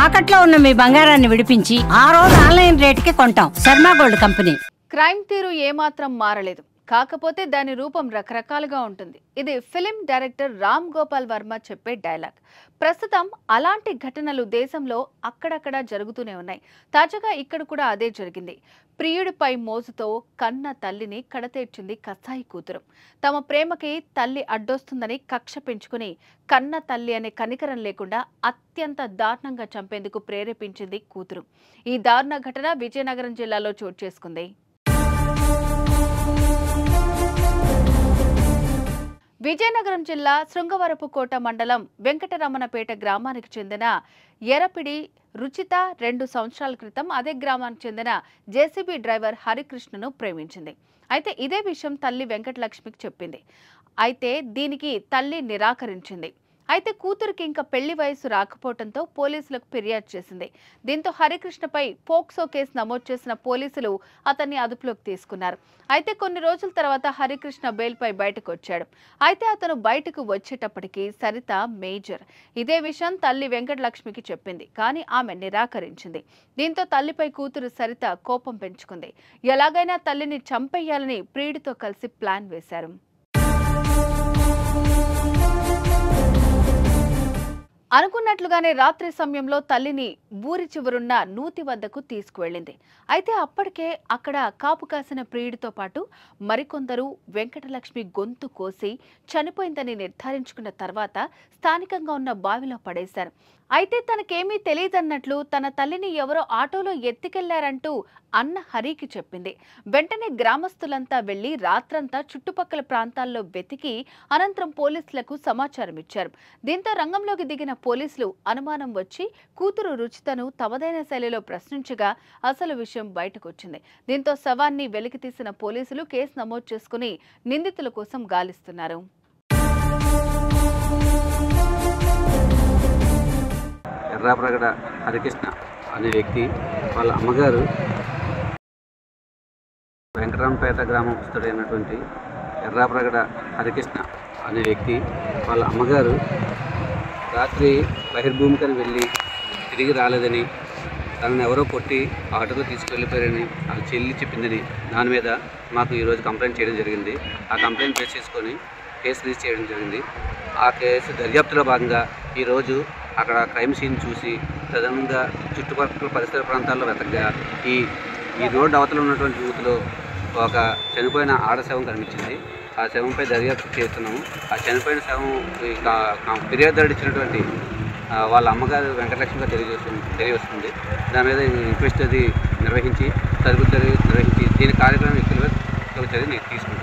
తాకట్లో ఉన్న మీ బంగారాన్ని విడిపించి ఆ రోజు ఆన్లైన్ రేటుకి కొంటాం. Sharma gold company. క్రైమ్ తీరు ఏమాత్రం మారలేదు, కాకపోతే దాని రూపం రకరకాలుగా ఉంటుంది. ఇది ఫిలిం డైరెక్టర్ రామ్ గోపాల్ వర్మ చెప్పే డైలాగ్. ప్రస్తుతం అలాంటి ఘటనలు దేశంలో అక్కడక్కడ జరుగుతూనే ఉన్నాయి. తాజాగా ఇక్కడ కూడా అదే జరిగింది. ప్రియుడిపై మోజుతో కన్న తల్లిని కడతేర్చింది కసాయి కూతురు. తమ ప్రేమకి తల్లి అడ్డొస్తుందని కక్ష పెంచుకుని కన్న తల్లి అనే కనికరం లేకుండా అత్యంత దారుణంగా చంపేందుకు ప్రేరేపించింది కూతురు. ఈ దారుణ ఘటన విజయనగరం జిల్లాలో చోటు చేసుకుంది. విజయనగరం జిల్లా శృంగవరపుకోట మండలం వెంకటరమణపేట గ్రామానికి చెందిన ఎరపిడి రుచిత 2 సంవత్సరాల క్రితం అదే గ్రామానికి చెందిన జేసీబీ డ్రైవర్ హరికృష్ణను ప్రేమించింది. అయితే ఇదే విషయం తల్లి వెంకటలక్ష్మికి చెప్పింది. అయితే దీనికి తల్లి నిరాకరించింది. అయితే కూతురికి ఇంకా పెళ్లి వయసు రాకపోవడంతో పోలీసులకు ఫిర్యాదు చేసింది. దీంతో హరికృష్ణపై పోక్సో కేసు నమోదు చేసిన పోలీసులు అతన్ని అదుపులోకి తీసుకున్నారు. అయితే కొన్ని రోజుల తర్వాత హరికృష్ణ బెయిల్పై బయటకు వచ్చాడు. అయితే అతను బయటకు వచ్చేటప్పటికి సరిత మేజర్ ఇదే విషయం తల్లి వెంకటలక్ష్మికి చెప్పింది. కానీ ఆమె నిరాకరించింది. దీంతో తల్లిపై కూతురు సరిత కోపం పెంచుకుంది. ఎలాగైనా తల్లిని చంపేయాలని ప్రియుడితో కలిసి ప్లాన్ వేశారు. అనుకున్నట్లుగానే రాత్రి సమయంలో తల్లిని ఊరి చివరున్న నూతి వద్దకు తీసుకువెళ్ళింది. అయితే అప్పటికే అక్కడ కాపు కాసిన ప్రియుడితో పాటు మరికొందరు వెంకటలక్ష్మి గొంతు కోసి చనిపోయిందని నిర్ధారించుకున్న తర్వాత స్థానికంగా ఉన్న బావిలో పడేశారు. అయితే తనకేమీ తెలియదన్నట్లు తన తల్లిని ఎవరో ఆటోలో ఎత్తుకెళ్లారంటూ అన్న హరికి చెప్పింది. వెంటనే గ్రామస్తులంతా వెళ్లి రాత్రంతా చుట్టుపక్కల ప్రాంతాల్లో వెతికి అనంతరం పోలీసులకు సమాచారం ఇచ్చారు. దీంతో రంగంలోకి దిగిన పోలీసులు అనుమానం వచ్చి కూతురు రుచితను తమదైన శైలిలో ప్రశ్నించగా అసలు విషయం బయటకొచ్చింది. దీంతో శవాన్ని వెలికితీసిన పోలీసులు కేసు నమోదు చేసుకుని నిందితుల కోసం గాలిస్తున్నారు. ఎర్రాప్రగడ హరికృష్ణ అనే వ్యక్తి వాళ్ళ అమ్మగారు వెంకటరామపేట గ్రామస్తుడైనటువంటి ఎర్రాప్రగడ హరికృష్ణ అనే వ్యక్తి వాళ్ళ అమ్మగారు రాత్రి బహిర్భూమికని వెళ్ళి తిరిగి రాలేదని, తనను ఎవరో కొట్టి ఆటోలో తీసుకువెళ్ళిపోయారని వాళ్ళ చెల్లి చెప్పిందని దాని మీద మాకు ఈరోజు కంప్లైంట్ చేయడం జరిగింది. ఆ కంప్లైంట్ బేస్ చేసుకొని కేసు రిజిస్టర్ చేయడం జరిగింది. ఆ కేసు దర్యాప్తులో భాగంగా ఈరోజు అక్కడ క్రైమ్ సీన్ చూసి ప్రధానంగా చుట్టుపక్కల పరిసర ప్రాంతాల్లో వెతకగా ఈ రోడ్డు అవతల ఉన్నటువంటి యూత్లో ఒక చనిపోయిన ఆడ శవం కనిపించింది. ఆ శవంపై దర్యాప్తు చేస్తున్నాము. ఆ చనిపోయిన శవం ఫిర్యాదు ఇచ్చినటువంటి వాళ్ళ అమ్మగారు వెంకటలక్ష్మిగా తెలియవస్తుంది. దాని మీద ఇన్క్వెస్ట్ అది నిర్వహించి తదుపరి నిర్వహించి దీని కార్యక్రమం వ్యక్తులుగా చర్య తీసుకుంటాం.